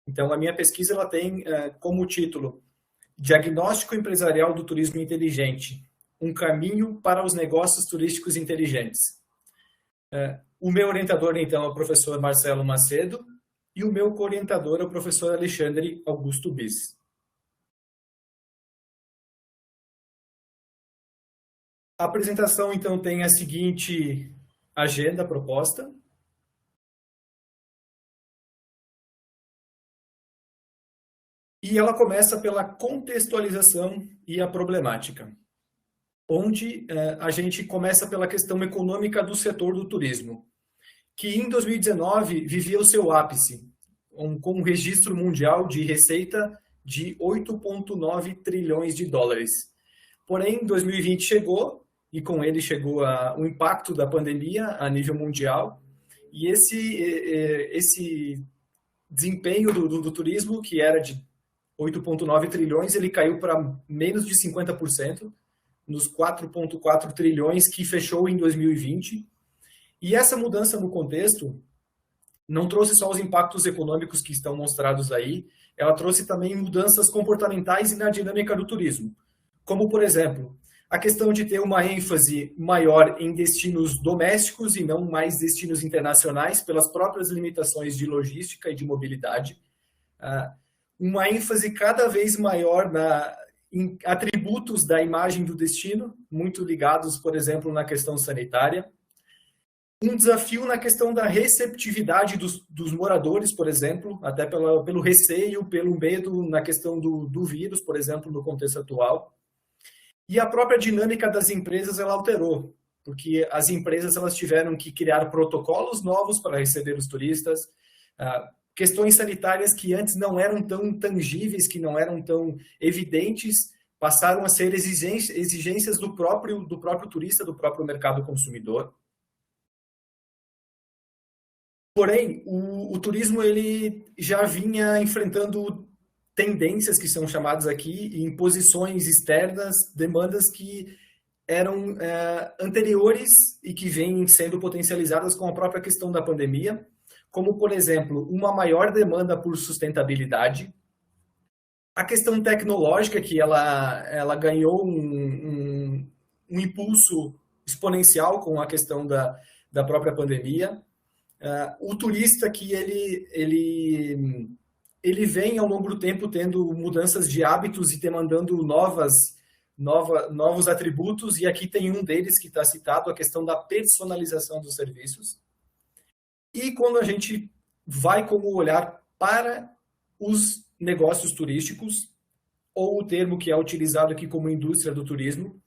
Então, a minha pesquisa ela tem como título Diagnóstico Empresarial do Turismo Inteligente, um caminho para os negócios turísticos inteligentes. O meu orientador, então, é o professor Marcelo Macedo e o meu co-orientador é o professor Alexandre Augusto Bis. A apresentação, então, tem a seguinte agenda proposta. E ela começa pela contextualização e a problemática, onde a gente começa pela questão econômica do setor do turismo, que em 2019 vivia o seu ápice, com um registro mundial de receita de 8,9 trilhões de dólares. Porém, 2020 chegou, e com ele chegou o impacto da pandemia a nível mundial, e esse desempenho do turismo, que era de 8,9 trilhões, ele caiu para menos de 50%, nos 4,4 trilhões que fechou em 2020. E essa mudança no contexto não trouxe só os impactos econômicos que estão mostrados aí, ela trouxe também mudanças comportamentais e na dinâmica do turismo. Como, por exemplo, a questão de ter uma ênfase maior em destinos domésticos e não mais destinos internacionais, pelas próprias limitações de logística e de mobilidade. Uma ênfase cada vez maior em atributos da imagem do destino, muito ligados, por exemplo, na questão sanitária. Um desafio na questão da receptividade dos moradores, por exemplo, até pelo receio, pelo medo na questão do vírus, por exemplo, no contexto atual. E a própria dinâmica das empresas ela alterou, porque as empresas elas tiveram que criar protocolos novos para receber os turistas, questões sanitárias que antes não eram tão tangíveis, que não eram tão evidentes, passaram a ser exigências do próprio turista, do próprio mercado consumidor. Porém, o turismo ele já vinha enfrentando tendências que são chamadas aqui, imposições externas, demandas que eram anteriores e que vêm sendo potencializadas com a própria questão da pandemia, como, por exemplo, uma maior demanda por sustentabilidade, a questão tecnológica, que ela ganhou um impulso exponencial com a questão da própria pandemia, o turista que ele vem ao longo do tempo tendo mudanças de hábitos e demandando novos atributos, e aqui tem um deles que está citado, a questão da personalização dos serviços. E quando a gente vai como olhar para os negócios turísticos, ou o termo que é utilizado aqui como indústria do turismo,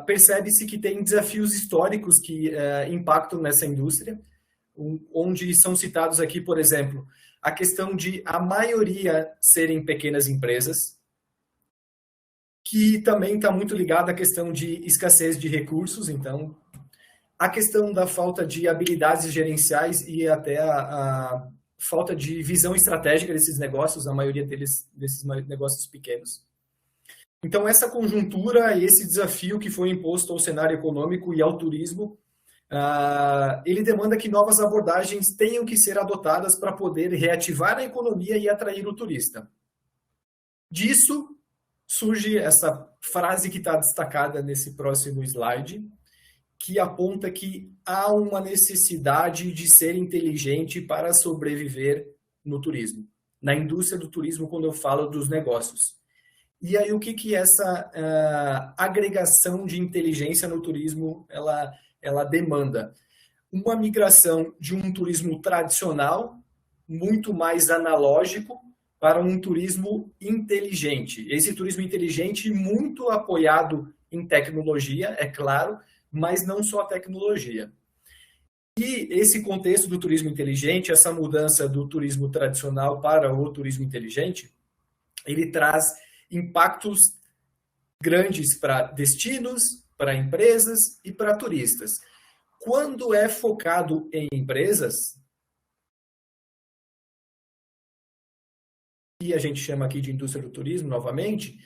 percebe-se que tem desafios históricos que impactam nessa indústria, onde são citados aqui, por exemplo, a questão de a maioria serem pequenas empresas, que também está muito ligada à questão de escassez de recursos, então a questão da falta de habilidades gerenciais e até a falta de visão estratégica desses negócios, a maioria desses negócios pequenos. Então, essa conjuntura e esse desafio que foi imposto ao cenário econômico e ao turismo, ele demanda que novas abordagens tenham que ser adotadas para poder reativar a economia e atrair o turista. Disso surge essa frase que está destacada nesse próximo slide, que aponta que há uma necessidade de ser inteligente para sobreviver no turismo, na indústria do turismo, quando eu falo dos negócios. E aí, o que essa agregação de inteligência no turismo ela demanda? Uma migração de um turismo tradicional, muito mais analógico, para um turismo inteligente. Esse turismo inteligente muito apoiado em tecnologia, é claro, mas não só a tecnologia. E esse contexto do turismo inteligente, essa mudança do turismo tradicional para o turismo inteligente, ele traz impactos grandes para destinos, para empresas e para turistas. Quando é focado em empresas, e a gente chama aqui de indústria do turismo novamente,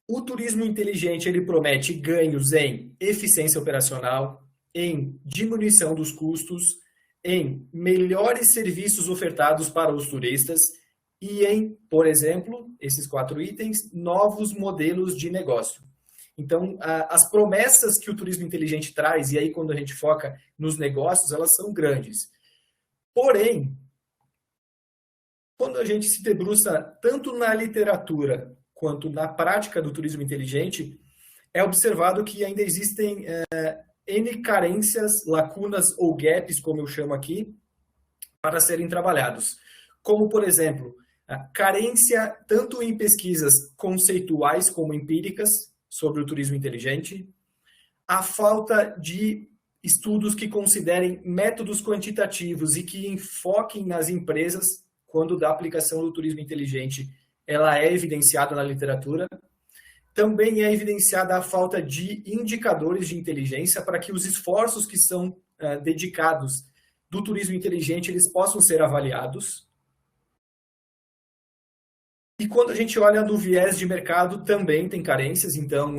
o turismo inteligente ele promete ganhos em eficiência operacional, em diminuição dos custos, em melhores serviços ofertados para os turistas e em, por exemplo, esses 4 itens, novos modelos de negócio. Então, as promessas que o turismo inteligente traz, e aí quando a gente foca nos negócios, elas são grandes. Porém, quando a gente se debruça tanto na literatura quanto na prática do turismo inteligente, é observado que ainda existem N carências, lacunas ou gaps, como eu chamo aqui, para serem trabalhados. Como, por exemplo, a carência tanto em pesquisas conceituais como empíricas sobre o turismo inteligente, a falta de estudos que considerem métodos quantitativos e que enfoquem nas empresas quando da aplicação do turismo inteligente ela é evidenciada na literatura. Também é evidenciada a falta de indicadores de inteligência para que os esforços que são dedicados do turismo inteligente eles possam ser avaliados. E quando a gente olha no viés de mercado, também tem carências. Então,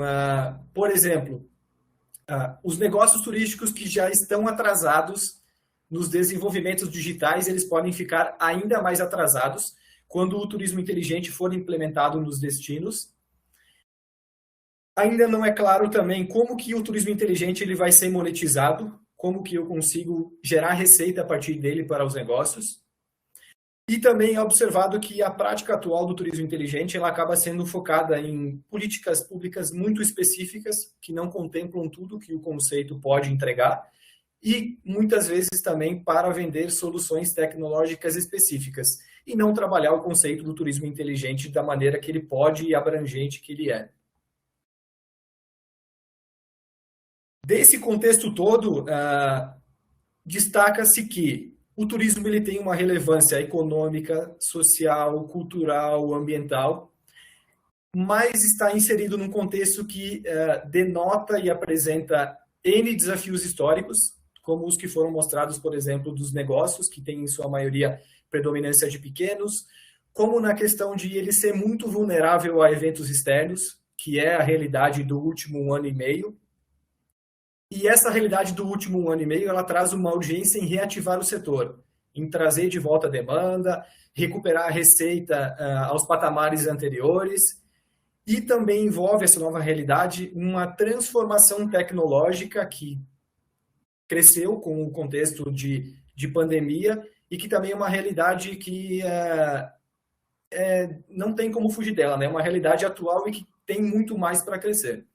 por exemplo, os negócios turísticos que já estão atrasados nos desenvolvimentos digitais, eles podem ficar ainda mais atrasados quando o turismo inteligente for implementado nos destinos. Ainda não é claro também como que o turismo inteligente ele vai ser monetizado, como que eu consigo gerar receita a partir dele para os negócios. E também é observado que a prática atual do turismo inteligente ela acaba sendo focada em políticas públicas muito específicas, que não contemplam tudo que o conceito pode entregar, e muitas vezes também para vender soluções tecnológicas específicas, e não trabalhar o conceito do turismo inteligente da maneira que ele pode e abrangente que ele é. Desse contexto todo, destaca-se que o turismo ele tem uma relevância econômica, social, cultural, ambiental, mas está inserido num contexto que denota e apresenta N desafios históricos, como os que foram mostrados, por exemplo, dos negócios, que têm em sua maioria predominância de pequenos, como na questão de ele ser muito vulnerável a eventos externos, que é a realidade do último ano e meio. E essa realidade do último ano e meio, ela traz uma urgência em reativar o setor, em trazer de volta a demanda, recuperar a receita aos patamares anteriores, e também envolve essa nova realidade uma transformação tecnológica que cresceu com o contexto de pandemia e que também é uma realidade que não tem como fugir dela, né? É uma realidade atual e que tem muito mais para crescer.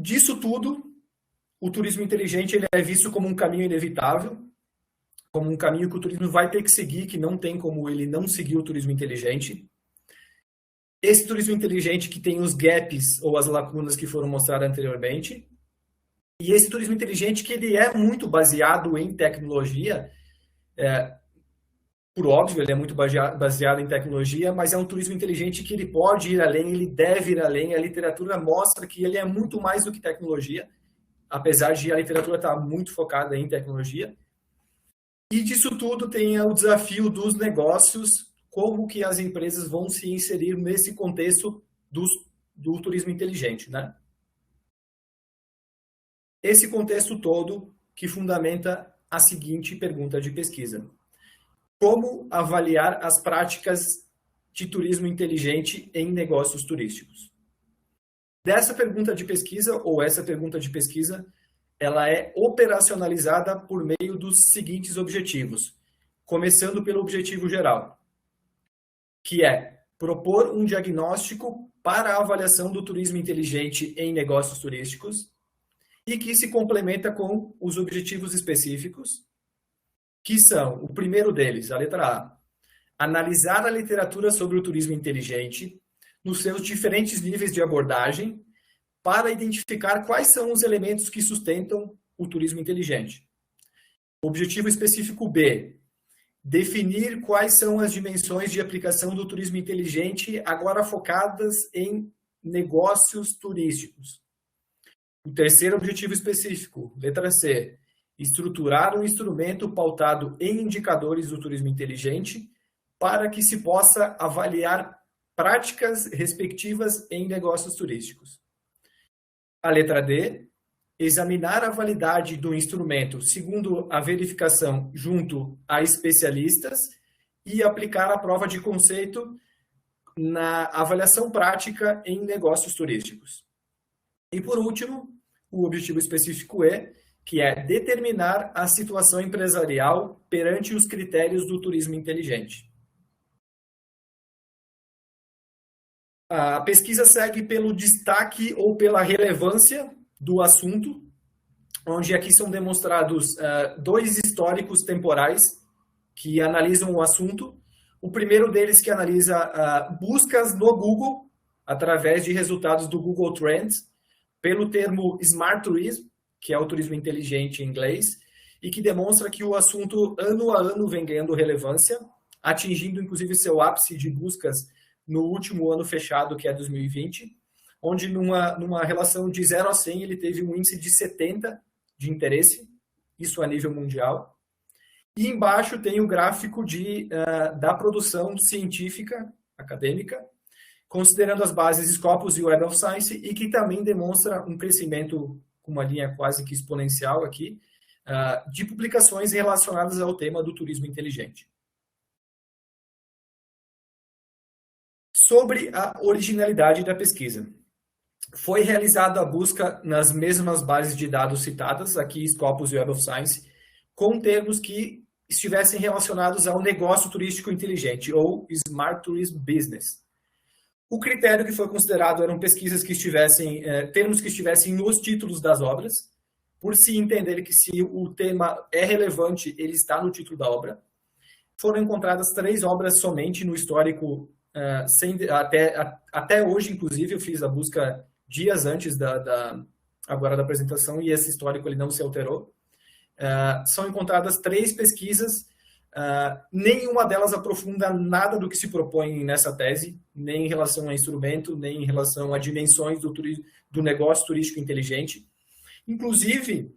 Disso tudo, o turismo inteligente ele é visto como um caminho inevitável, como um caminho que o turismo vai ter que seguir, que não tem como ele não seguir o turismo inteligente. Esse turismo inteligente que tem os gaps ou as lacunas que foram mostradas anteriormente. E esse turismo inteligente que ele é muito baseado em tecnologia, por óbvio, ele é muito baseado em tecnologia, mas é um turismo inteligente que ele pode ir além, ele deve ir além. A literatura mostra que ele é muito mais do que tecnologia, apesar de a literatura estar muito focada em tecnologia. E disso tudo tem o desafio dos negócios, como que as empresas vão se inserir nesse contexto do turismo inteligente, né? Esse contexto todo que fundamenta a seguinte pergunta de pesquisa. Como avaliar as práticas de turismo inteligente em negócios turísticos? Dessa pergunta de pesquisa, ou essa pergunta de pesquisa, ela é operacionalizada por meio dos seguintes objetivos. Começando pelo objetivo geral, que é propor um diagnóstico para a avaliação do turismo inteligente em negócios turísticos e que se complementa com os objetivos específicos, que são, o primeiro deles, a letra A, analisar a literatura sobre o turismo inteligente nos seus diferentes níveis de abordagem para identificar quais são os elementos que sustentam o turismo inteligente. Objetivo específico B, definir quais são as dimensões de aplicação do turismo inteligente agora focadas em negócios turísticos. O terceiro objetivo específico, letra C, estruturar um instrumento pautado em indicadores do turismo inteligente para que se possa avaliar práticas respectivas em negócios turísticos. A letra D, examinar a validade do instrumento segundo a verificação junto a especialistas e aplicar a prova de conceito na avaliação prática em negócios turísticos. E, por último, o objetivo específico E, que é determinar a situação empresarial perante os critérios do turismo inteligente. A pesquisa segue pelo destaque ou pela relevância do assunto, onde aqui são demonstrados dois históricos temporais que analisam o assunto. O primeiro deles que analisa buscas no Google, através de resultados do Google Trends, pelo termo Smart Tourism, que é o turismo inteligente em inglês, e que demonstra que o assunto ano a ano vem ganhando relevância, atingindo inclusive seu ápice de buscas no último ano fechado, que é 2020, onde numa relação de 0 a 100 ele teve um índice de 70 de interesse, isso a nível mundial. E embaixo tem o gráfico da produção científica, acadêmica, considerando as bases Scopus e Web of Science, e que também demonstra um crescimento com uma linha quase que exponencial aqui, de publicações relacionadas ao tema do turismo inteligente. Sobre a originalidade da pesquisa. Foi realizada a busca nas mesmas bases de dados citadas, aqui Scopus e Web of Science, com termos que estivessem relacionados ao negócio turístico inteligente, ou Smart Tourism Business. O critério que foi considerado eram pesquisas que estivessem, termos que estivessem nos títulos das obras, por se entender que se o tema é relevante, ele está no título da obra. Foram encontradas 3 obras somente no histórico, até hoje, inclusive, eu fiz a busca dias antes agora da apresentação, e esse histórico ele não se alterou. São encontradas 3 pesquisas, nenhuma delas aprofunda nada do que se propõe nessa tese, nem em relação a instrumento, nem em relação a dimensões do negócio turístico inteligente. Inclusive,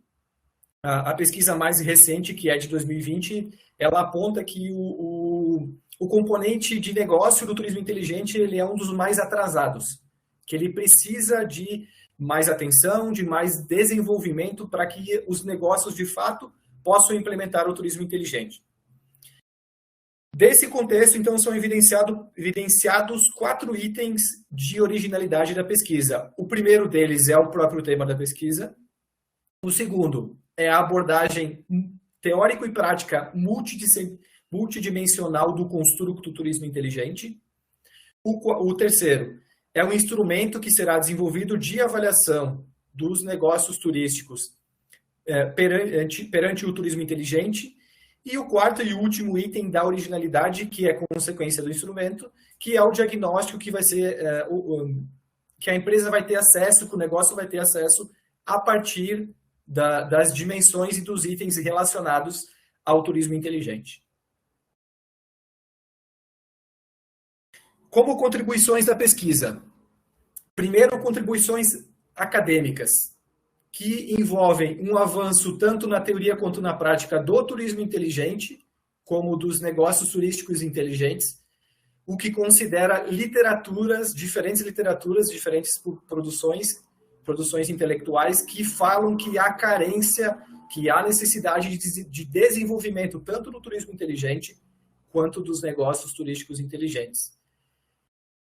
a pesquisa mais recente, que é de 2020, ela aponta que o componente de negócio do turismo inteligente ele é um dos mais atrasados, que ele precisa de mais atenção, de mais desenvolvimento para que os negócios, de fato, possam implementar o turismo inteligente. Desse contexto, então, são evidenciados 4 itens de originalidade da pesquisa. O primeiro deles é o próprio tema da pesquisa. O segundo é a abordagem teórico e prática multidimensional do construto turismo inteligente. O terceiro é um instrumento que será desenvolvido de avaliação dos negócios turísticos perante o turismo inteligente. E o quarto e último item da originalidade, que é consequência do instrumento, que é o diagnóstico que vai ser que a empresa vai ter acesso, que o negócio vai ter acesso a partir das dimensões e dos itens relacionados ao turismo inteligente. Como contribuições da pesquisa. Primeiro, contribuições acadêmicas, que envolvem um avanço tanto na teoria quanto na prática do turismo inteligente, como dos negócios turísticos inteligentes, o que considera diferentes produções intelectuais que falam que há carência, que há necessidade de desenvolvimento tanto do turismo inteligente quanto dos negócios turísticos inteligentes.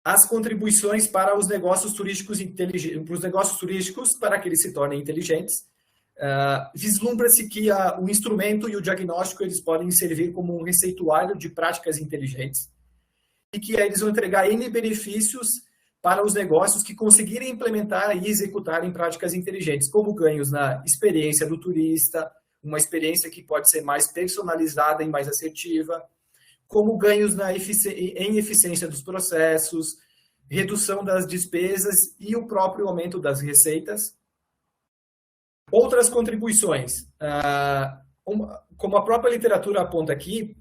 As contribuições para os negócios turísticos para que eles se tornem inteligentes. Vislumbra-se que o instrumento e o diagnóstico eles podem servir como um receituário de práticas inteligentes e que eles vão entregar N benefícios para os negócios que conseguirem implementar e executarem práticas inteligentes, como ganhos na experiência do turista, uma experiência que pode ser mais personalizada e mais assertiva, como ganhos em eficiência dos processos, redução das despesas e o próprio aumento das receitas. Outras contribuições, como a própria literatura aponta aqui,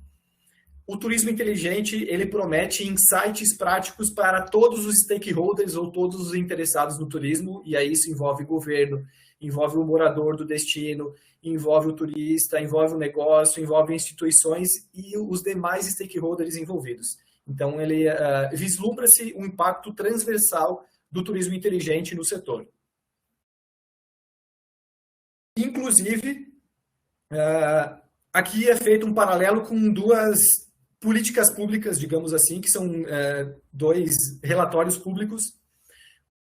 o turismo inteligente ele promete insights práticos para todos os stakeholders ou todos os interessados no turismo, e aí isso envolve governo, envolve o morador do destino, envolve o turista, envolve o negócio, envolve instituições e os demais stakeholders envolvidos. Então, ele vislumbra-se um impacto transversal do turismo inteligente no setor. Inclusive, aqui é feito um paralelo com duas políticas públicas, digamos assim, que são dois relatórios públicos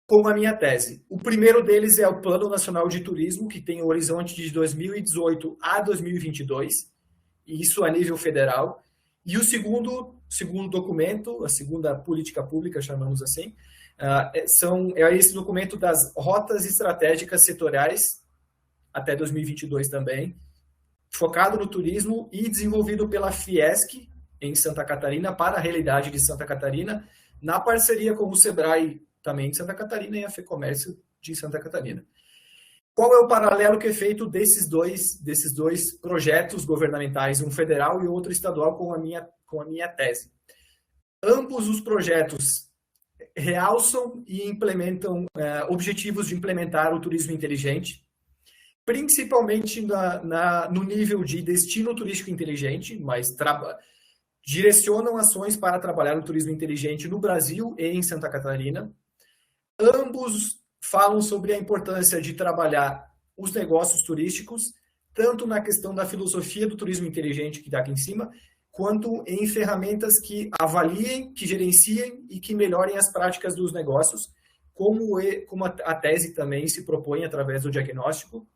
com a minha tese. O primeiro deles é o Plano Nacional de Turismo, que tem o horizonte de 2018 a 2022, e isso a nível federal. E o segundo documento, a segunda política pública, chamamos assim, é esse documento das rotas estratégicas setoriais, até 2022 também, focado no turismo e desenvolvido pela Fiesc, em Santa Catarina, para a realidade de Santa Catarina, na parceria com o SEBRAE, também de Santa Catarina, e a FEComércio de Santa Catarina. Qual é o paralelo que é feito desses dois projetos governamentais, um federal e outro estadual, com a minha tese? Ambos os projetos realçam e implementam objetivos de implementar o turismo inteligente, principalmente no nível de destino turístico inteligente, mas direcionam ações para trabalhar o turismo inteligente no Brasil e em Santa Catarina. Ambos falam sobre a importância de trabalhar os negócios turísticos, tanto na questão da filosofia do turismo inteligente, que está aqui em cima, quanto em ferramentas que avaliem, que gerenciem e que melhorem as práticas dos negócios, como a tese também se propõe através do diagnóstico.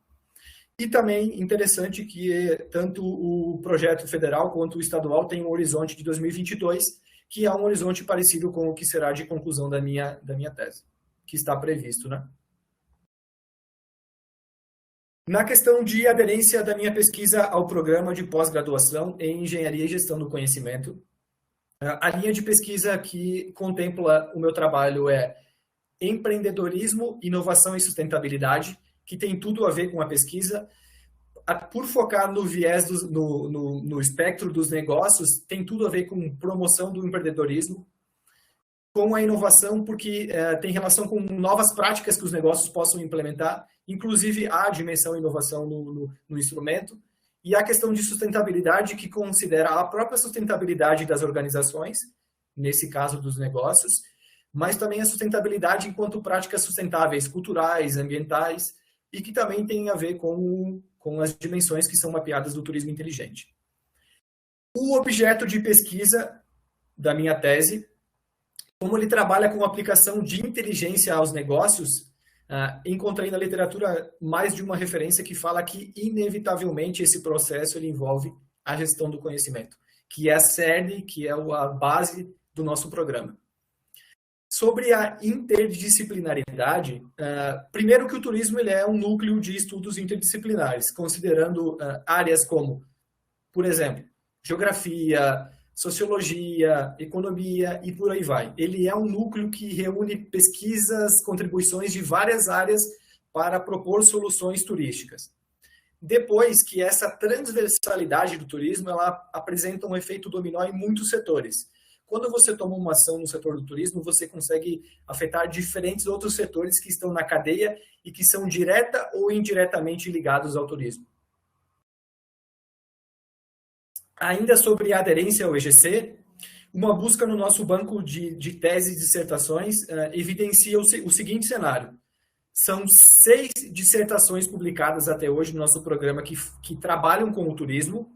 E também interessante que tanto o projeto federal quanto o estadual tem um horizonte de 2022, que é um horizonte parecido com o que será de conclusão da minha tese, que está previsto, né? Na questão de aderência da minha pesquisa ao programa de pós-graduação em Engenharia e Gestão do Conhecimento, a linha de pesquisa que contempla o meu trabalho é empreendedorismo, inovação e sustentabilidade, que tem tudo a ver com a pesquisa. Por focar no viés, no espectro dos negócios, tem tudo a ver com promoção do empreendedorismo, com a inovação, porque tem relação com novas práticas que os negócios possam implementar, inclusive a dimensão inovação no instrumento, e a questão de sustentabilidade, que considera a própria sustentabilidade das organizações, nesse caso dos negócios, mas também a sustentabilidade enquanto práticas sustentáveis, culturais, ambientais, e que também tem a ver com as dimensões que são mapeadas do turismo inteligente. O objeto de pesquisa da minha tese, como ele trabalha com a aplicação de inteligência aos negócios, encontrei na literatura mais de uma referência que fala que, inevitavelmente, esse processo ele envolve a gestão do conhecimento, que é a cerne, que é a base do nosso programa. Sobre a interdisciplinaridade, primeiro que o turismo ele é um núcleo de estudos interdisciplinares, considerando áreas como, por exemplo, geografia, sociologia, economia e por aí vai. Ele é um núcleo que reúne pesquisas, contribuições de várias áreas para propor soluções turísticas. Depois que essa transversalidade do turismo, ela apresenta um efeito dominó em muitos setores. Quando você toma uma ação no setor do turismo, você consegue afetar diferentes outros setores que estão na cadeia e que são direta ou indiretamente ligados ao turismo. Ainda sobre a aderência ao EGC, uma busca no nosso banco de teses e dissertações evidencia o seguinte cenário. São 6 dissertações publicadas até hoje no nosso programa que trabalham com o turismo.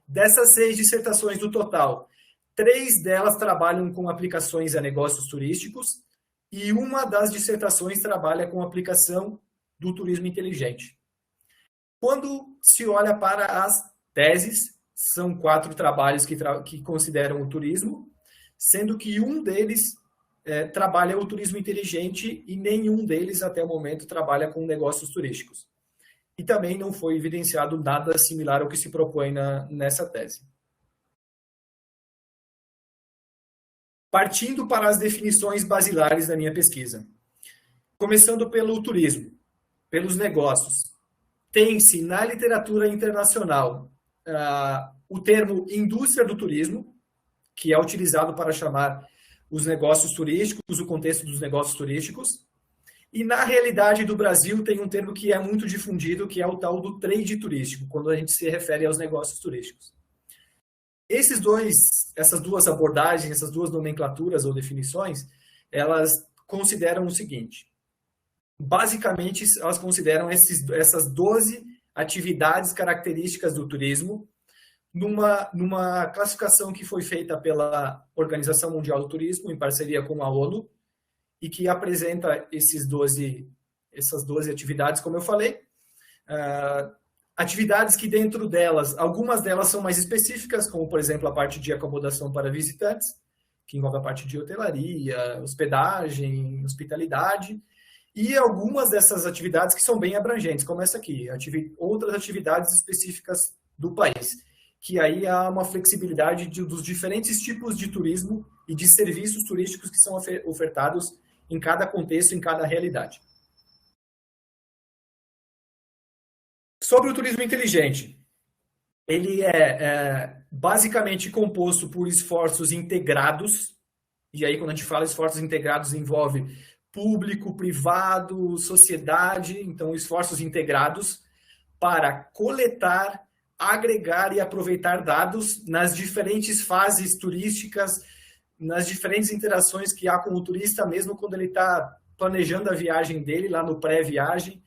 Dessas 6 dissertações do total, 3 delas trabalham com aplicações a negócios turísticos e uma das dissertações trabalha com aplicação do turismo inteligente. Quando se olha para as teses, são 4 trabalhos que consideram o turismo, sendo que um deles trabalha o turismo inteligente e nenhum deles, até o momento, trabalha com negócios turísticos. E também não foi evidenciado nada similar ao que se propõe nessa tese. Partindo para as definições basilares da minha pesquisa. Começando pelo turismo, pelos negócios. Tem-se na literatura internacional o termo indústria do turismo, que é utilizado para chamar os negócios turísticos, o contexto dos negócios turísticos. E na realidade do Brasil tem um termo que é muito difundido, que é o tal do trade turístico, quando a gente se refere aos negócios turísticos. Essas duas abordagens, essas duas nomenclaturas ou definições, elas consideram o seguinte. Basicamente, elas consideram essas 12 atividades características do turismo, numa classificação que foi feita pela Organização Mundial do Turismo, em parceria com a ONU, e que apresenta essas 12 atividades, como eu falei. Atividades que dentro delas, algumas delas são mais específicas, como, por exemplo, a parte de acomodação para visitantes, que envolve a parte de hotelaria, hospedagem, hospitalidade, e algumas dessas atividades que são bem abrangentes, como essa aqui, outras atividades específicas do país, que aí há uma flexibilidade dos diferentes tipos de turismo e de serviços turísticos que são ofertados em cada contexto, em cada realidade. Sobre o turismo inteligente, ele é basicamente composto por esforços integrados, e aí quando a gente fala esforços integrados envolve público, privado, sociedade, então esforços integrados para coletar, agregar e aproveitar dados nas diferentes fases turísticas, nas diferentes interações que há com o turista, mesmo quando ele está planejando a viagem dele, lá no pré-viagem,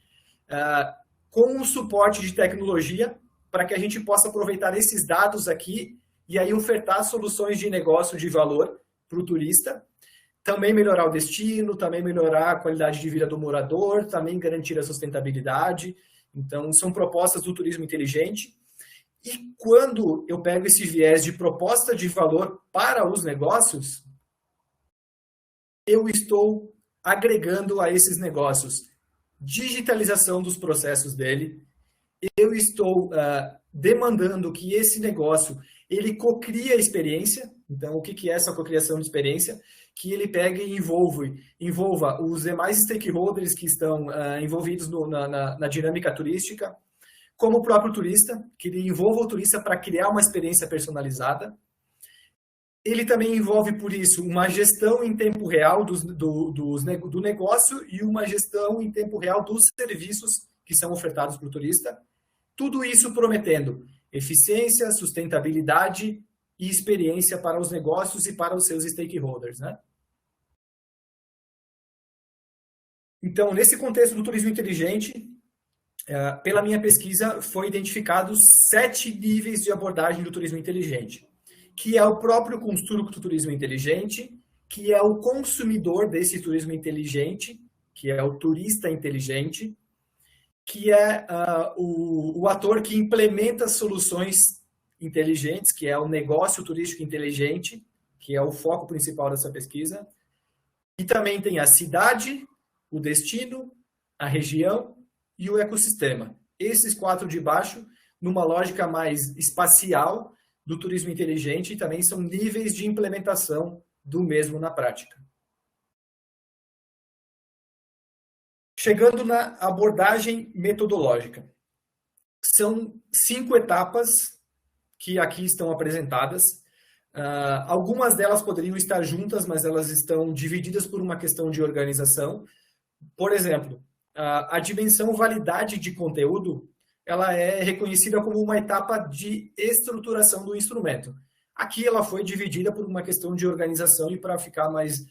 com o suporte de tecnologia, para que a gente possa aproveitar esses dados aqui e aí ofertar soluções de negócio de valor para o turista, também melhorar o destino, também melhorar a qualidade de vida do morador, também garantir a sustentabilidade. Então, são propostas do turismo inteligente. E quando eu pego esse viés de proposta de valor para os negócios, eu estou agregando a esses negócios digitalização dos processos dele, eu estou demandando que esse negócio ele cocrie a experiência. Então, o que é essa cocriação de experiência? Que ele pegue e envolva os demais stakeholders que estão envolvidos na dinâmica turística, como o próprio turista, que ele envolva o turista para criar uma experiência personalizada. Ele também envolve, por isso, uma gestão em tempo real do negócio e uma gestão em tempo real dos serviços que são ofertados para o turista. Tudo isso prometendo eficiência, sustentabilidade e experiência para os negócios e para os seus stakeholders, né? Então, nesse contexto do turismo inteligente, pela minha pesquisa, foi identificados 7 níveis de abordagem do turismo inteligente, que é o próprio construto do turismo inteligente, que é o consumidor desse turismo inteligente, que é o turista inteligente, que é o ator que implementa soluções inteligentes, que é o negócio turístico inteligente, que é o foco principal dessa pesquisa. E também tem a cidade, o destino, a região e o ecossistema. Esses 4 de baixo, numa lógica mais espacial do turismo inteligente, também são níveis de implementação do mesmo na prática. Chegando na abordagem metodológica. São 5 etapas que aqui estão apresentadas. Algumas delas poderiam estar juntas, mas elas estão divididas por uma questão de organização. Por exemplo, a dimensão validade de conteúdo, ela é reconhecida como uma etapa de estruturação do instrumento. Aqui ela foi dividida por uma questão de organização e para ficar mais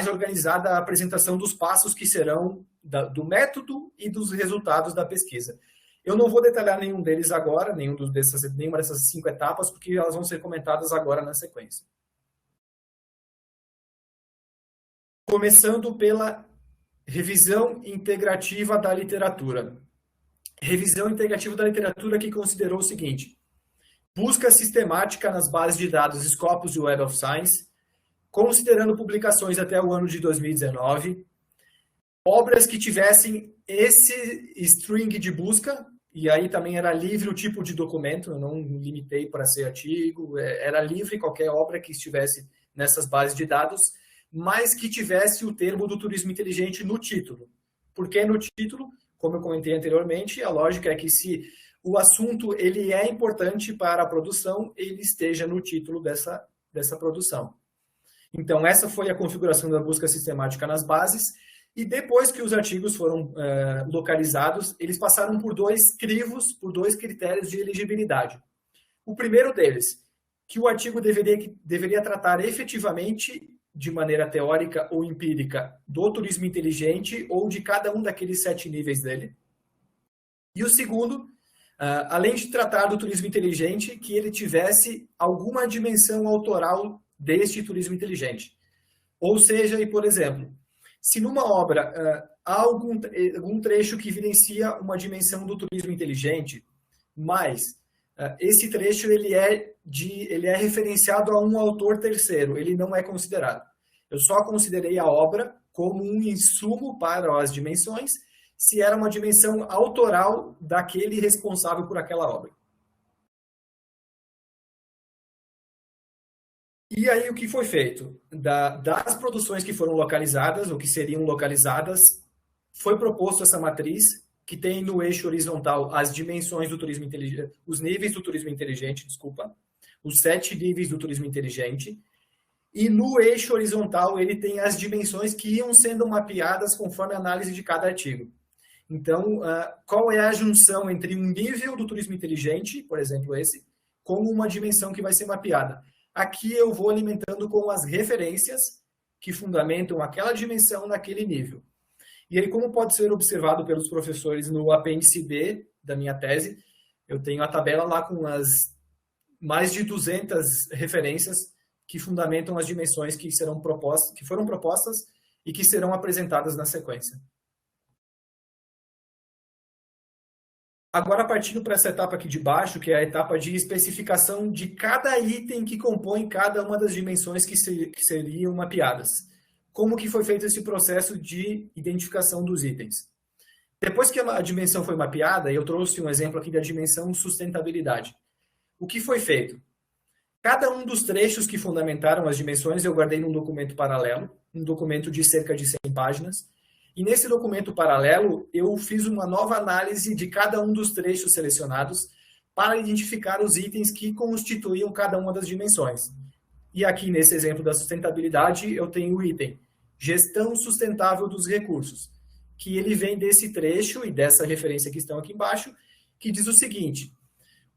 organizada a apresentação dos passos que serão do método e dos resultados da pesquisa. Eu não vou detalhar nenhum deles agora, nenhuma dessas 5 etapas, porque elas vão ser comentadas agora na sequência. Começando pela revisão integrativa da literatura. Revisão integrativa da literatura que considerou o seguinte: busca sistemática nas bases de dados Scopus e Web of Science, considerando publicações até o ano de 2019, obras que tivessem esse string de busca, e aí também era livre o tipo de documento, eu não limitei para ser artigo, era livre qualquer obra que estivesse nessas bases de dados, mas que tivesse o termo do turismo inteligente no título. Por que no título? Como eu comentei anteriormente, a lógica é que se o assunto ele é importante para a produção, ele esteja no título dessa produção. Então, essa foi a configuração da busca sistemática nas bases, e depois que os artigos foram localizados, eles passaram por 2 crivos, por 2 critérios de elegibilidade. O primeiro deles, que o artigo deveria tratar efetivamente, de maneira teórica ou empírica, do turismo inteligente ou de cada um daqueles 7 níveis dele. E o segundo, além de tratar do turismo inteligente, que ele tivesse alguma dimensão autoral deste turismo inteligente. Ou seja, por exemplo, se numa obra há algum trecho que evidencia uma dimensão do turismo inteligente, mas esse trecho ele é referenciado a um autor terceiro, ele não é considerado. Eu só considerei a obra como um insumo para as dimensões, se era uma dimensão autoral daquele responsável por aquela obra. E aí o que foi feito? Das produções que foram localizadas, ou que seriam localizadas, foi proposto essa matriz, que tem no eixo horizontal as dimensões do turismo inteligente, os níveis do turismo inteligente, os 7 níveis do turismo inteligente, e no eixo horizontal ele tem as dimensões que iam sendo mapeadas conforme a análise de cada artigo. Então, qual é a junção entre um nível do turismo inteligente, por exemplo esse, com uma dimensão que vai ser mapeada? Aqui eu vou alimentando com as referências que fundamentam aquela dimensão naquele nível. E aí, como pode ser observado pelos professores no apêndice B da minha tese, eu tenho a tabela lá com as mais de 200 referências que fundamentam as dimensões que foram propostas e que serão apresentadas na sequência. Agora, partindo para essa etapa aqui de baixo, que é a etapa de especificação de cada item que compõe cada uma das dimensões que seriam mapeadas. Como que foi feito esse processo de identificação dos itens? Depois que a dimensão foi mapeada, eu trouxe um exemplo aqui da dimensão sustentabilidade. O que foi feito? Cada um dos trechos que fundamentaram as dimensões eu guardei num documento paralelo, um documento de cerca de 100 páginas, e nesse documento paralelo eu fiz uma nova análise de cada um dos trechos selecionados para identificar os itens que constituíam cada uma das dimensões. E aqui nesse exemplo da sustentabilidade eu tenho o item gestão sustentável dos recursos, que ele vem desse trecho e dessa referência que estão aqui embaixo, que diz o seguinte: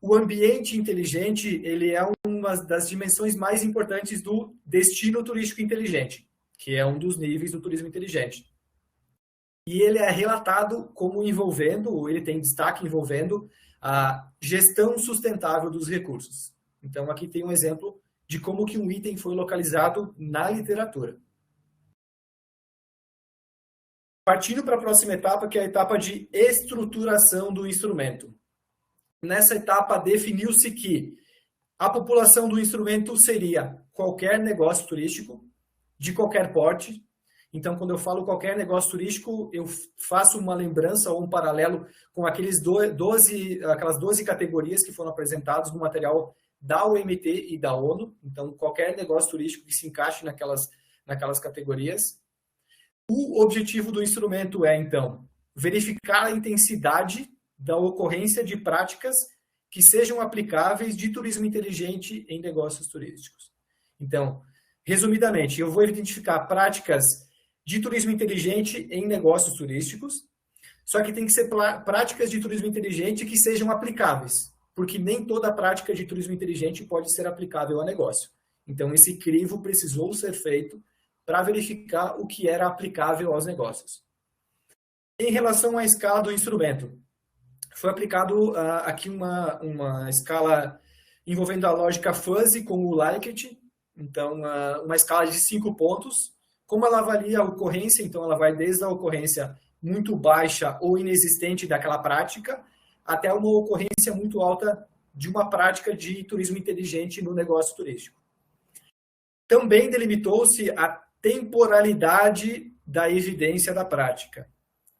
o ambiente inteligente ele é uma das dimensões mais importantes do destino turístico inteligente, que é um dos níveis do turismo inteligente. E ele é relatado como envolvendo, ele tem destaque envolvendo a gestão sustentável dos recursos. Então, aqui tem um exemplo de como que um item foi localizado na literatura. Partindo para a próxima etapa, que é a etapa de estruturação do instrumento. Nessa etapa, definiu-se que a população do instrumento seria qualquer negócio turístico, de qualquer porte. Então, quando eu falo qualquer negócio turístico, eu faço uma lembrança ou um paralelo com aquelas 12 categorias que foram apresentadas no material da OMT e da ONU. Então, qualquer negócio turístico que se encaixe naquelas categorias. O objetivo do instrumento é, então, verificar a intensidade da ocorrência de práticas que sejam aplicáveis de turismo inteligente em negócios turísticos. Então, resumidamente, eu vou identificar práticas de turismo inteligente em negócios turísticos, só que tem que ser práticas de turismo inteligente que sejam aplicáveis, porque nem toda prática de turismo inteligente pode ser aplicável a negócio. Então, esse crivo precisou ser feito para verificar o que era aplicável aos negócios. Em relação à escala do instrumento, foi aplicado aqui uma escala envolvendo a lógica fuzzy com o Likert, então uma escala de 5 pontos. Como ela avalia a ocorrência, então ela vai desde a ocorrência muito baixa ou inexistente daquela prática, até uma ocorrência muito alta de uma prática de turismo inteligente no negócio turístico. Também delimitou-se a temporalidade da evidência da prática,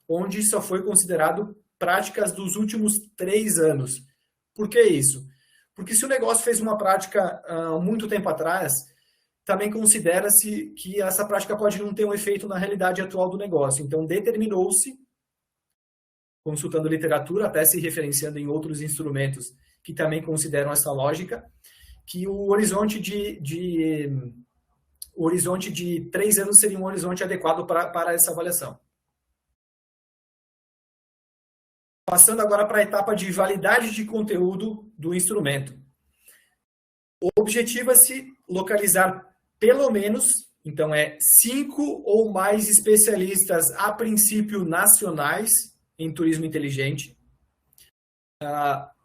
onde só foi considerado práticas dos últimos 3 anos. Por que isso? Porque se o negócio fez uma prática há muito tempo atrás, também considera-se que essa prática pode não ter um efeito na realidade atual do negócio. Então, determinou-se, consultando literatura, até se referenciando em outros instrumentos que também consideram essa lógica, que o horizonte de 3 anos seria um horizonte adequado para essa avaliação. Passando agora para a etapa de validade de conteúdo do instrumento. Objetiva-se localizar pelo menos, então 5 ou mais especialistas, a princípio nacionais, em turismo inteligente.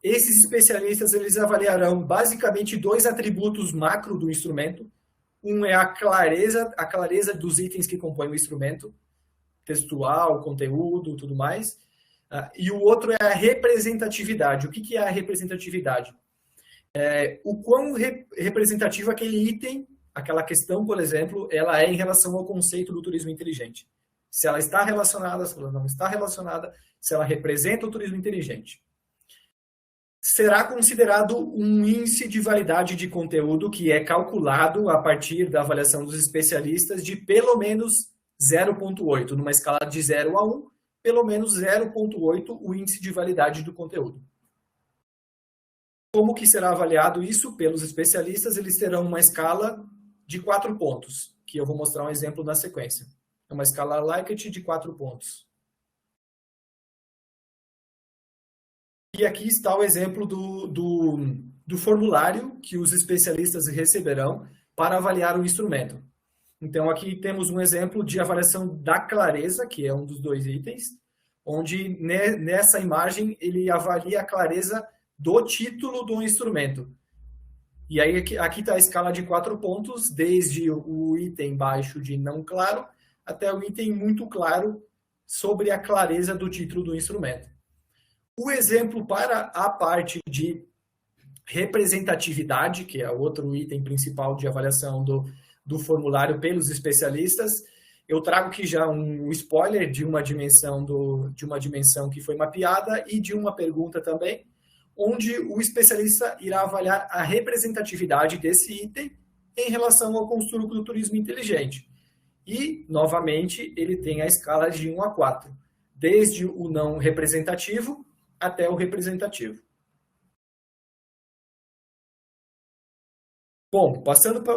Esses especialistas eles avaliarão basicamente dois atributos macro do instrumento. Um é a clareza dos itens que compõem o instrumento, textual, conteúdo, tudo mais. E o outro é a representatividade. O que é a representatividade? O quão representativo aquele item, aquela questão, por exemplo, ela é em relação ao conceito do turismo inteligente. Se ela está relacionada, se ela não está relacionada, se ela representa o turismo inteligente. Será considerado um índice de validade de conteúdo que é calculado a partir da avaliação dos especialistas de pelo menos 0,8. Numa escala de 0 a 1, pelo menos 0,8 o índice de validade do conteúdo. Como que será avaliado isso? Pelos especialistas, eles terão uma escala de 4 pontos, que eu vou mostrar um exemplo na sequência. É uma escala Likert de 4 pontos. E aqui está o exemplo do formulário que os especialistas receberão para avaliar o instrumento. Então, aqui temos um exemplo de avaliação da clareza, que é um dos dois itens, onde nessa imagem ele avalia a clareza do título do instrumento. E aí aqui está a escala de 4 pontos, desde o item baixo de não claro até o item muito claro sobre a clareza do título do instrumento. O exemplo para a parte de representatividade, que é outro item principal de avaliação do formulário pelos especialistas, eu trago aqui já um spoiler de uma dimensão que foi mapeada e de uma pergunta também, onde o especialista irá avaliar a representatividade desse item em relação ao construto do turismo inteligente. E, novamente, ele tem a escala de 1 a 4, desde o não representativo até o representativo. Bom, passando para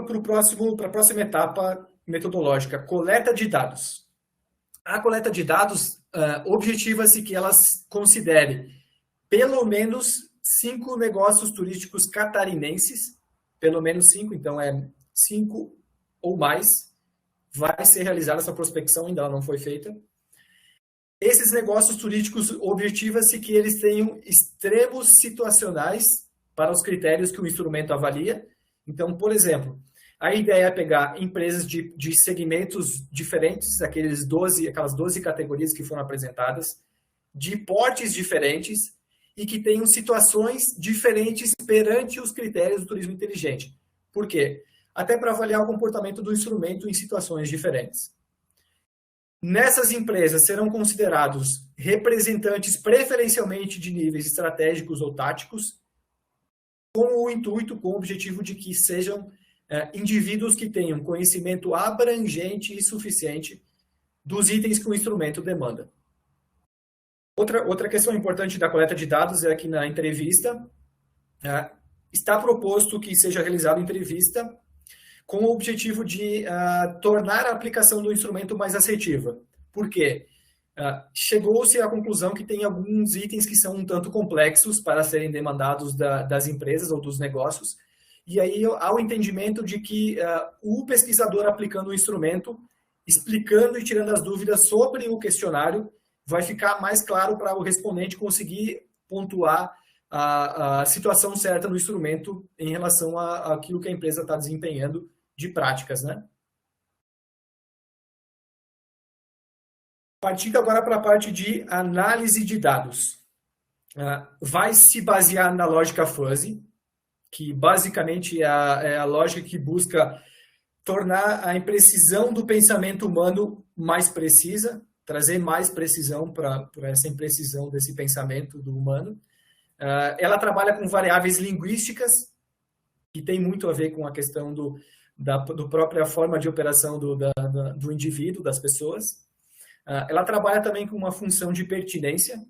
a próxima etapa metodológica, coleta de dados. A coleta de dados objetiva-se que elas considere pelo menos 5 negócios turísticos catarinenses, pelo menos 5, então 5 ou mais, vai ser realizada essa prospecção, ainda ela não foi feita. Esses negócios turísticos objetiva-se que eles tenham extremos situacionais para os critérios que o instrumento avalia. Então, por exemplo, a ideia é pegar empresas de segmentos diferentes, aquelas 12 categorias que foram apresentadas, de portes diferentes e que tenham situações diferentes perante os critérios do turismo inteligente. Por quê? Até para avaliar o comportamento do instrumento em situações diferentes. Nessas empresas serão considerados representantes preferencialmente de níveis estratégicos ou táticos, com o objetivo de que sejam indivíduos que tenham conhecimento abrangente e suficiente dos itens que o instrumento demanda. Outra questão importante da coleta de dados é que na entrevista está proposto que seja realizada entrevista com o objetivo de tornar a aplicação do instrumento mais assertiva. Por quê? Chegou-se à conclusão que tem alguns itens que são um tanto complexos para serem demandados das empresas ou dos negócios, e aí há o entendimento de que o pesquisador aplicando o instrumento, explicando e tirando as dúvidas sobre o questionário, vai ficar mais claro para o respondente conseguir pontuar a situação certa do instrumento em relação àquilo que a empresa está desempenhando de práticas, né? Partindo agora para a parte de análise de dados. Vai se basear na lógica fuzzy, que basicamente é a lógica que busca tornar a imprecisão do pensamento humano mais precisa, trazer mais precisão para essa imprecisão desse pensamento do humano. Ela trabalha com variáveis linguísticas, que tem muito a ver com a questão do própria forma de operação do indivíduo, das pessoas. Ela trabalha também com uma função de pertinência,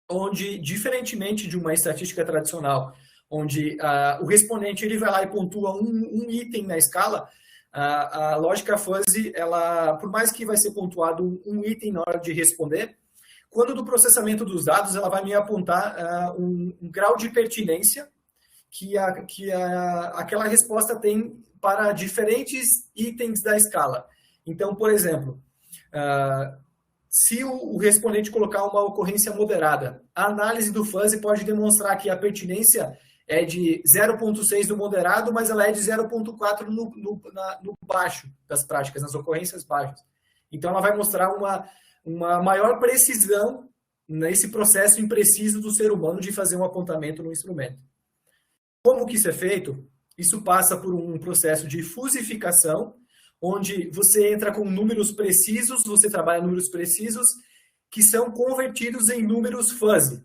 onde, diferentemente de uma estatística tradicional, onde o respondente ele vai lá e pontua um item na escala, a lógica fuzzy, ela, por mais que vai ser pontuado um item na hora de responder, quando do processamento dos dados, ela vai me apontar um grau de pertinência que aquela resposta tem para diferentes itens da escala. Então, por exemplo, Se o respondente colocar uma ocorrência moderada, a análise do fuzzy pode demonstrar que a pertinência é de 0,6 no moderado, mas ela é de 0,4 no baixo das práticas, nas ocorrências baixas. Então, ela vai mostrar uma maior precisão nesse processo impreciso do ser humano de fazer um apontamento no instrumento. Como que isso é feito? Isso passa por um processo de fusificação, onde você entra com números precisos, você trabalha números precisos, que são convertidos em números fuzzy.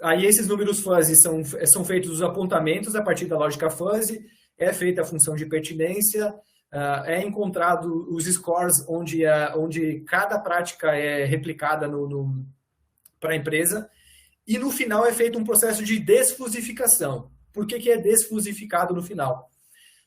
Aí esses números fuzzy são feitos os apontamentos a partir da lógica fuzzy, é feita a função de pertinência, é encontrado os scores onde cada prática é replicada para a empresa, e no final é feito um processo de desfusificação. Por que é desfusificado no final?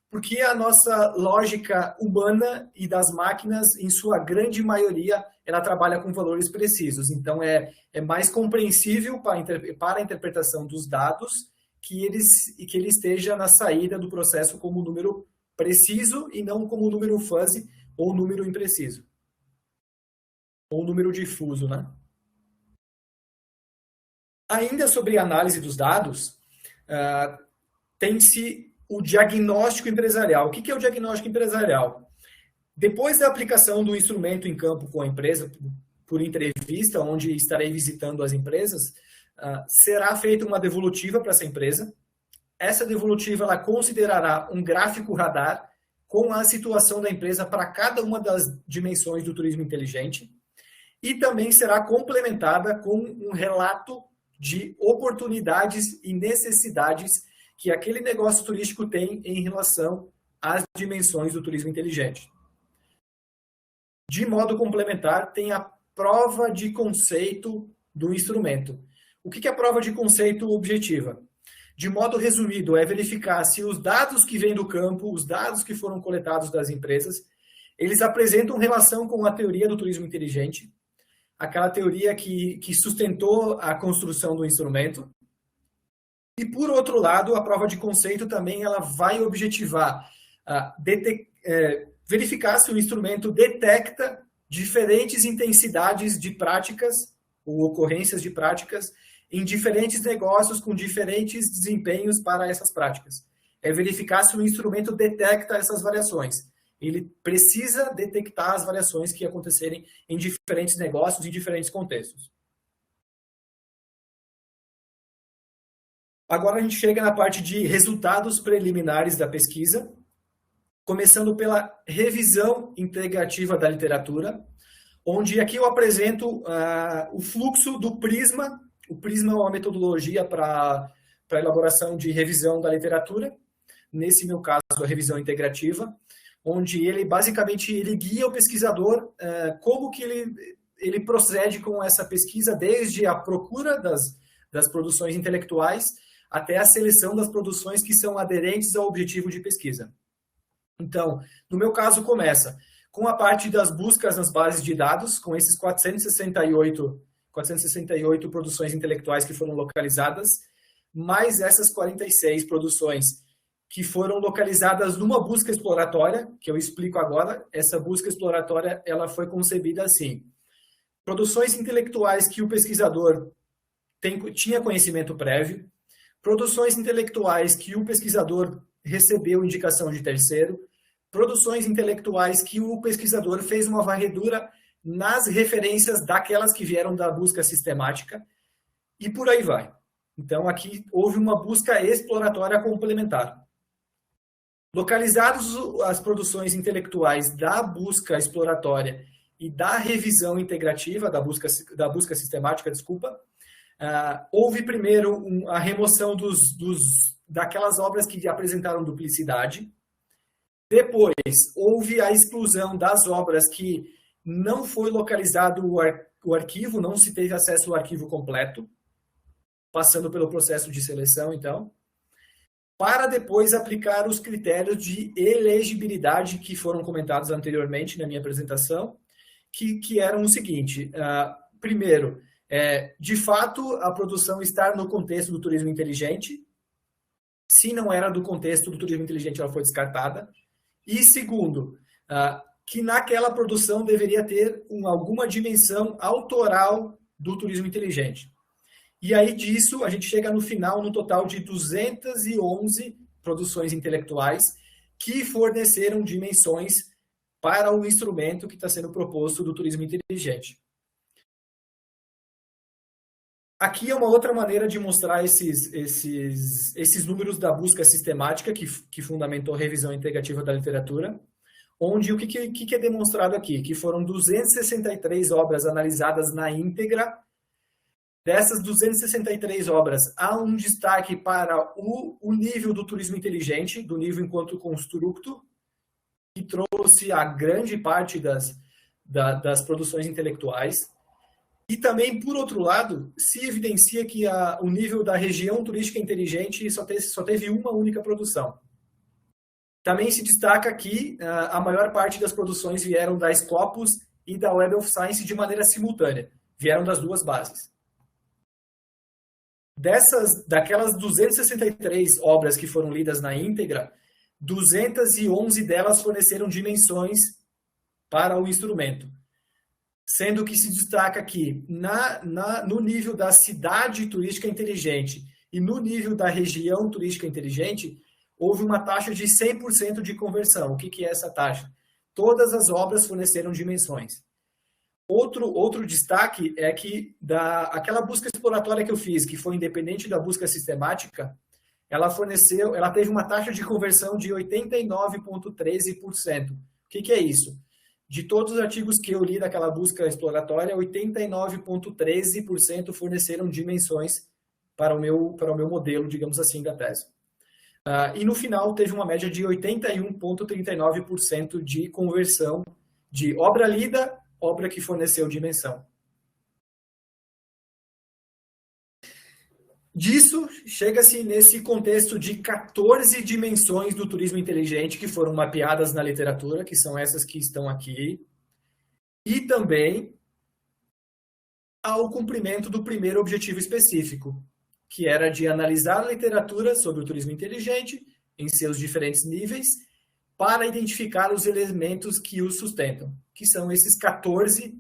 Porque a nossa lógica humana e das máquinas, em sua grande maioria, ela trabalha com valores precisos. Então, é mais compreensível para a interpretação dos dados que ele esteja na saída do processo como número preciso e não como número fuzzy ou número impreciso. Ou número difuso, né? Ainda sobre a análise dos dados, tem-se o diagnóstico empresarial. O que é o diagnóstico empresarial? Depois da aplicação do instrumento em campo com a empresa, por entrevista, onde estarei visitando as empresas, será feita uma devolutiva para essa empresa. Essa devolutiva ela considerará um gráfico radar com a situação da empresa para cada uma das dimensões do turismo inteligente e também será complementada com um relato de oportunidades e necessidades que aquele negócio turístico tem em relação às dimensões do turismo inteligente. De modo complementar, tem a prova de conceito do instrumento. O que é a prova de conceito objetiva? De modo resumido, é verificar se os dados que vêm do campo, os dados que foram coletados das empresas, eles apresentam relação com a teoria do turismo inteligente, aquela teoria que sustentou a construção do instrumento. E, por outro lado, a prova de conceito também ela vai objetivar verificar se o instrumento detecta diferentes intensidades de práticas ou ocorrências de práticas em diferentes negócios com diferentes desempenhos para essas práticas. É verificar se o instrumento detecta essas variações. Ele precisa detectar as variações que acontecerem em diferentes negócios, em diferentes contextos. Agora a gente chega na parte de resultados preliminares da pesquisa, começando pela revisão integrativa da literatura, onde aqui eu apresento o fluxo do PRISMA. O PRISMA é uma metodologia para a elaboração de revisão da literatura, nesse meu caso a revisão integrativa, onde ele basicamente guia o pesquisador como que ele procede com essa pesquisa, desde a procura das produções intelectuais até a seleção das produções que são aderentes ao objetivo de pesquisa. Então, no meu caso, começa com a parte das buscas nas bases de dados, com esses 468 produções intelectuais que foram localizadas, mais essas 46 produções que foram localizadas numa busca exploratória, que eu explico agora. Essa busca exploratória ela foi concebida assim: produções intelectuais que o pesquisador tinha conhecimento prévio, produções intelectuais que o pesquisador recebeu indicação de terceiro, produções intelectuais que o pesquisador fez uma varredura nas referências daquelas que vieram da busca sistemática, e por aí vai. Então, aqui houve uma busca exploratória complementar. Localizados as produções intelectuais da busca exploratória e da revisão integrativa, da busca sistemática, houve primeiro a remoção daquelas obras que apresentaram duplicidade. Depois, houve a exclusão das obras que não foi localizado o arquivo, não se teve acesso ao arquivo completo, passando pelo processo de seleção, então, para depois aplicar os critérios de elegibilidade que foram comentados anteriormente na minha apresentação, que eram o seguinte: primeiro, de fato, a produção estar no contexto do turismo inteligente. Se não era do contexto do turismo inteligente, ela foi descartada. E segundo, que naquela produção deveria ter alguma dimensão autoral do turismo inteligente. E aí disso a gente chega no final, no total de 211 produções intelectuais que forneceram dimensões para o instrumento que está sendo proposto do turismo inteligente. Aqui é uma outra maneira de mostrar esses números da busca sistemática que fundamentou a revisão integrativa da literatura, onde o que é demonstrado aqui? Que foram 263 obras analisadas na íntegra. Dessas 263 obras, há um destaque para o nível do turismo inteligente, do nível enquanto construto, que trouxe a grande parte das produções intelectuais. E também, por outro lado, se evidencia que o nível da região turística inteligente só teve uma única produção. Também se destaca que a maior parte das produções vieram da Scopus e da Web of Science de maneira simultânea. Vieram das duas bases. Daquelas 263 obras que foram lidas na íntegra, 211 delas forneceram dimensões para o instrumento. Sendo que se destaca que no nível da cidade turística inteligente e no nível da região turística inteligente, houve uma taxa de 100% de conversão. O que é essa taxa? Todas as obras forneceram dimensões. Outro destaque é que aquela busca exploratória que eu fiz, que foi independente da busca sistemática, ela teve uma taxa de conversão de 89,13%. O que é isso? De todos os artigos que eu li daquela busca exploratória, 89,13% forneceram dimensões para o meu modelo, digamos assim, da tese. E no final teve uma média de 81,39% de conversão de obra lida, obra que forneceu dimensão. Disso, chega-se nesse contexto de 14 dimensões do turismo inteligente que foram mapeadas na literatura, que são essas que estão aqui, e também ao cumprimento do primeiro objetivo específico, que era de analisar a literatura sobre o turismo inteligente em seus diferentes níveis, para identificar os elementos que o sustentam, que são esses 14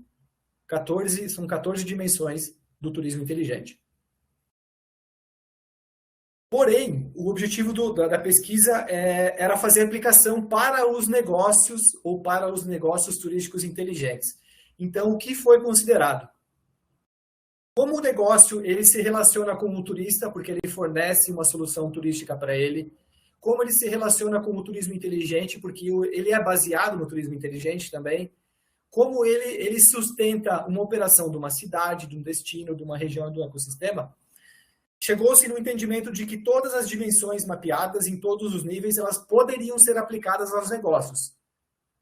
dimensões do turismo inteligente. Porém, o objetivo da pesquisa era fazer aplicação para os negócios ou para os negócios turísticos inteligentes. Então, o que foi considerado? Como o negócio ele se relaciona com o turista, porque ele fornece uma solução turística para ele. Como ele se relaciona com o turismo inteligente, porque ele é baseado no turismo inteligente também. Como ele sustenta uma operação de uma cidade, de um destino, de uma região, de um ecossistema. Chegou-se no entendimento de que todas as dimensões mapeadas em todos os níveis, elas poderiam ser aplicadas aos negócios.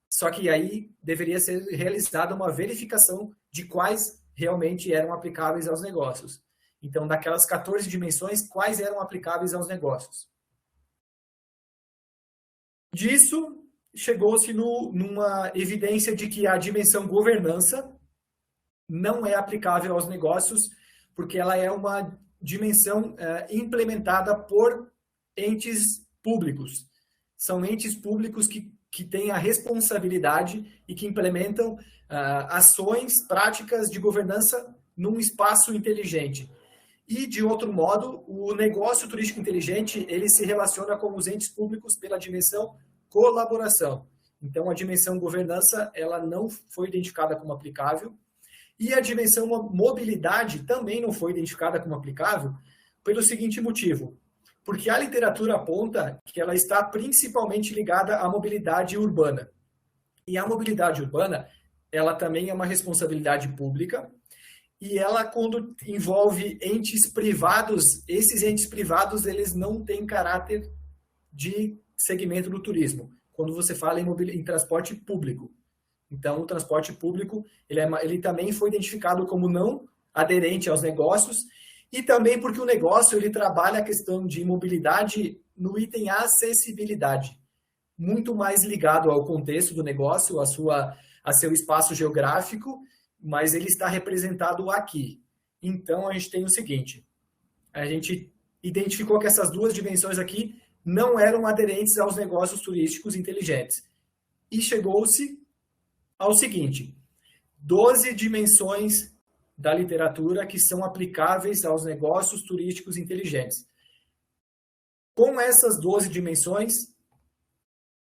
Só que aí deveria ser realizada uma verificação de quais realmente eram aplicáveis aos negócios. Então, daquelas 14 dimensões, quais eram aplicáveis aos negócios? Disso, chegou-se numa evidência de que a dimensão governança não é aplicável aos negócios, porque ela é uma dimensão implementada por entes públicos. São entes públicos que têm a responsabilidade e que implementam ações, práticas de governança num espaço inteligente. E, de outro modo, o negócio turístico inteligente, ele se relaciona com os entes públicos pela dimensão colaboração. Então, a dimensão governança, ela não foi identificada como aplicável. E a dimensão mobilidade também não foi identificada como aplicável pelo seguinte motivo. Porque a literatura aponta que ela está principalmente ligada à mobilidade urbana. E a mobilidade urbana, ela também é uma responsabilidade pública. E ela, quando envolve entes privados, esses entes privados, eles não têm caráter de segmento do turismo. Quando você fala em transporte público. Então, o transporte público, ele também foi identificado como não aderente aos negócios, e também porque o negócio ele trabalha a questão de mobilidade no item acessibilidade, muito mais ligado ao contexto do negócio, a seu espaço geográfico, mas ele está representado aqui. Então, a gente tem o seguinte, a gente identificou que essas duas dimensões aqui não eram aderentes aos negócios turísticos inteligentes. E chegou-se ao seguinte: 12 dimensões da literatura que são aplicáveis aos negócios turísticos inteligentes. Com essas 12 dimensões,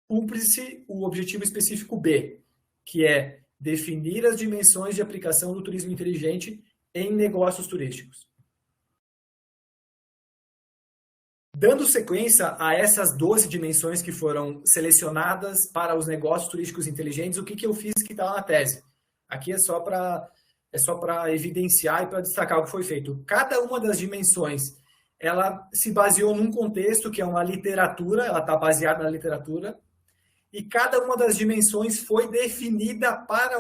cumpre-se o objetivo específico B, que é definir as dimensões de aplicação do turismo inteligente em negócios turísticos. Dando sequência a essas 12 dimensões que foram selecionadas para os negócios turísticos inteligentes, o que eu fiz que está na tese? Aqui é só para evidenciar e para destacar o que foi feito. Cada uma das dimensões, ela se baseou num contexto que é uma literatura, ela está baseada na literatura, e cada uma das dimensões foi definida para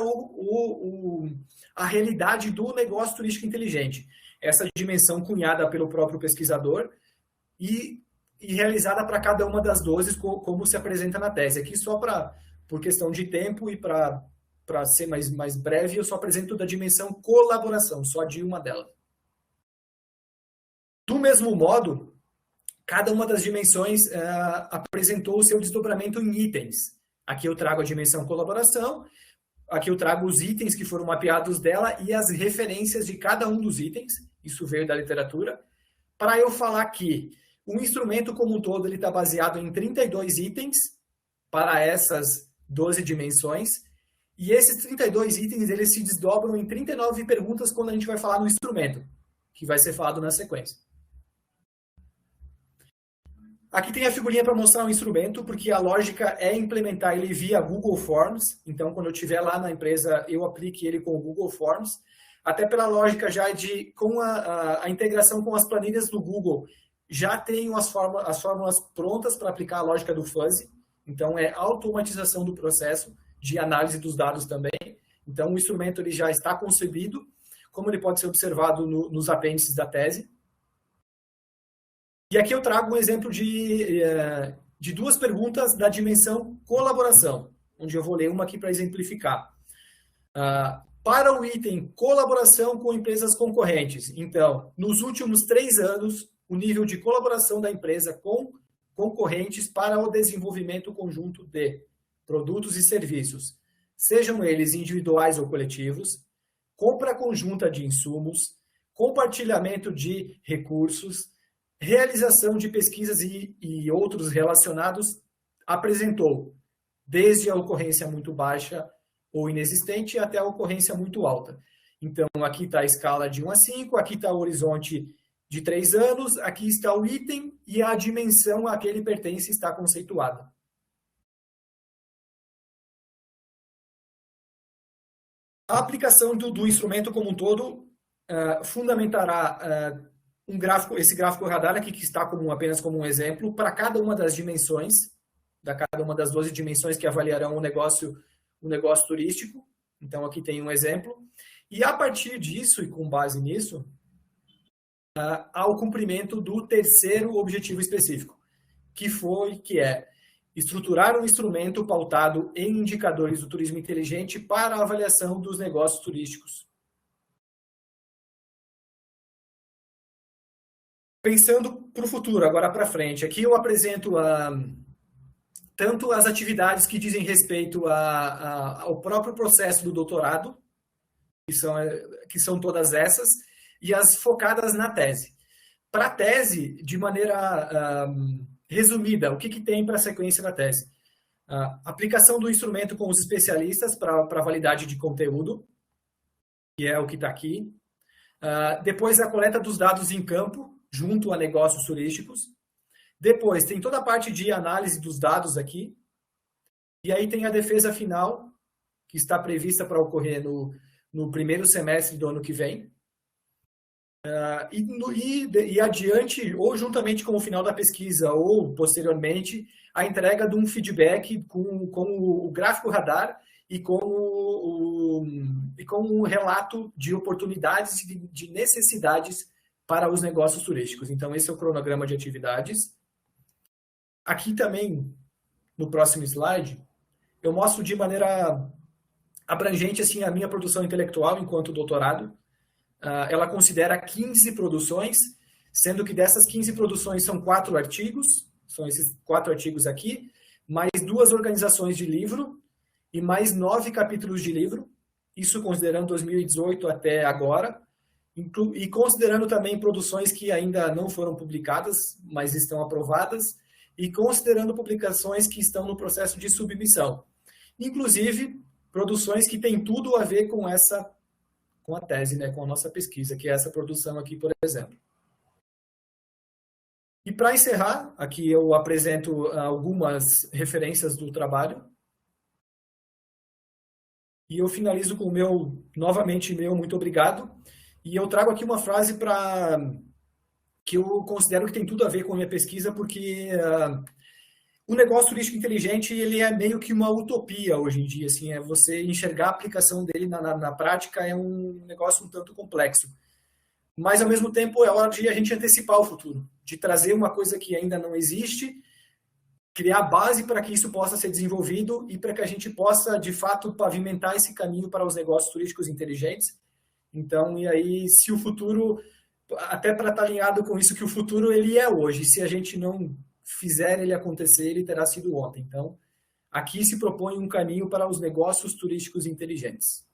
a realidade do negócio turístico inteligente. Essa dimensão cunhada pelo próprio pesquisador e realizada para cada uma das 12, como se apresenta na tese. Aqui só por questão de tempo e para ser mais breve, eu só apresento da dimensão colaboração, só de uma delas. Do mesmo modo, cada uma das dimensões apresentou o seu desdobramento em itens. Aqui eu trago a dimensão colaboração, aqui eu trago os itens que foram mapeados dela e as referências de cada um dos itens, isso veio da literatura, para eu falar que o instrumento como um todo está baseado em 32 itens para essas 12 dimensões, e esses 32 itens eles se desdobram em 39 perguntas quando a gente vai falar no instrumento, que vai ser falado na sequência. Aqui tem a figurinha para mostrar o instrumento, porque a lógica é implementar ele via Google Forms. Então, quando eu estiver lá na empresa, eu aplique ele com o Google Forms. Até pela lógica já com a integração com as planilhas do Google, já tenho as fórmulas prontas para aplicar a lógica do Fuzzy. Então, é automatização do processo de análise dos dados também. Então, o instrumento ele já está concebido, como ele pode ser observado nos apêndices da tese. E aqui eu trago um exemplo de duas perguntas da dimensão colaboração, onde eu vou ler uma aqui para exemplificar. Para o item colaboração com empresas concorrentes, então, nos últimos 3 anos, o nível de colaboração da empresa com concorrentes para o desenvolvimento conjunto de produtos e serviços, sejam eles individuais ou coletivos, compra conjunta de insumos, compartilhamento de recursos, realização de pesquisas e outros relacionados, apresentou desde a ocorrência muito baixa ou inexistente até a ocorrência muito alta. Então, aqui está a escala de 1 a 5, aqui está o horizonte de 3 anos, aqui está o item e a dimensão a que ele pertence está conceituada. A aplicação do instrumento como um todo fundamentará esse gráfico radar aqui, que está apenas como um exemplo, para cada uma das dimensões, cada uma das 12 dimensões que avaliarão o negócio turístico. Então, aqui tem um exemplo. E a partir disso, e com base nisso, há o cumprimento do terceiro objetivo específico, que é estruturar um instrumento pautado em indicadores do turismo inteligente para a avaliação dos negócios turísticos. Pensando para o futuro, agora para frente, aqui eu apresento tanto as atividades que dizem respeito ao próprio processo do doutorado, que são todas essas, e as focadas na tese. Para a tese, de maneira resumida, o que tem para a sequência da tese? Aplicação do instrumento com os especialistas para validade de conteúdo, que é o que está aqui. Depois, a coleta dos dados em campo, junto a negócios turísticos. Depois, tem toda a parte de análise dos dados aqui. E aí tem a defesa final, que está prevista para ocorrer no primeiro semestre do ano que vem. E adiante, ou juntamente com o final da pesquisa, ou posteriormente, a entrega de um feedback com o gráfico radar e com o relato de oportunidades e de necessidades para os negócios turísticos. Então, esse é o cronograma de atividades. Aqui também, no próximo slide, eu mostro de maneira abrangente assim, a minha produção intelectual enquanto doutorado. Ela considera 15 produções, sendo que dessas 15 produções são 4 artigos, são esses 4 artigos aqui, mais 2 organizações de livro e mais 9 capítulos de livro, isso considerando 2018 até agora, e considerando também produções que ainda não foram publicadas, mas estão aprovadas, e considerando publicações que estão no processo de submissão. Inclusive, produções que têm tudo a ver com a tese, né, com a nossa pesquisa, que é essa produção aqui, por exemplo. E para encerrar, aqui eu apresento algumas referências do trabalho. E eu finalizo com novamente meu muito obrigado. E eu trago aqui uma frase que eu considero que tem tudo a ver com a minha pesquisa, porque o negócio turístico inteligente ele é meio que uma utopia hoje em dia. Assim, você enxergar a aplicação dele na prática é um negócio um tanto complexo. Mas, ao mesmo tempo, é hora de a gente antecipar o futuro, de trazer uma coisa que ainda não existe, criar base para que isso possa ser desenvolvido e para que a gente possa, de fato, pavimentar esse caminho para os negócios turísticos inteligentes. Então, e aí, se o futuro, até para estar alinhado com isso, que o futuro ele é hoje, se a gente não fizer ele acontecer, ele terá sido ontem. Então, aqui se propõe um caminho para os negócios turísticos inteligentes.